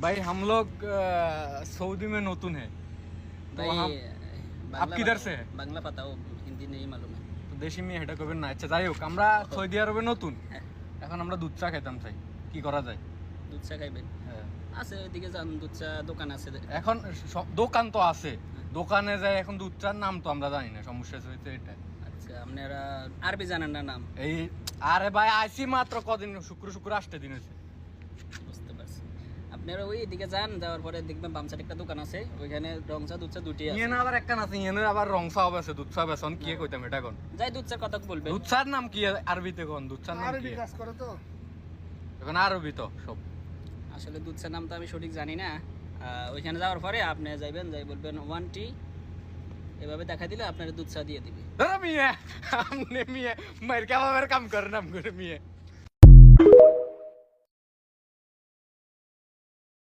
भाई हम लोग सऊदी में नतून है तो भाई आप किधर से है বাংলা पता हो हिंदी नहीं मालूम है তো দেশি মেয়ে এটা করবেন না আচ্ছা যাই হোক আমরা সৌদি আরবে নতুন এখন আমরা দুধ চা খেতাম চাই কি করা যায় দুধ চা খাইবেন আছে এদিকে যান দুধ চা দোকান আছে এখন দোকান তো আছে দোকানে যাই এখন দুধ চার নাম তো আমরা জানি না সমস্যা হচ্ছে এটা আচ্ছা আপনারা আরবি জানেন না নাম এই আরে ভাই আইসি মাত্র কদিন শুক্র আসতে দিন হয়েছে বুঝতে পারছি আপনারা ওই দিকে যান যাওয়ার পরে দেখবেন বাম সাইডে একটা দোকান আছে ওইখানে রং চা দুধ চা দুটি আছে ইয়ে না আবার একটা আছে ইয়ে আবার রং চা হবে আছে দুধ চা বেসন কি কইতাম এটা কোন যাই দুধ চা কথা বলবেন দুধ চার নাম কি আরবিতে কোন দুধ চার নাম কি আরবি কাজ করে তো এখন আরবি তো সব আসলে দুধ চা নাম তো আমি সঠিক জানি না ওইখানে যাওয়ার পরে আপনি যাইবেন যাই বলবেন 1 টি এভাবে দেখা দিলে আপনার দুধ চা দিয়ে দিবে ধরো মিয়া আমনে মিয়া মার কামার কাম করে নাম করে মিয়া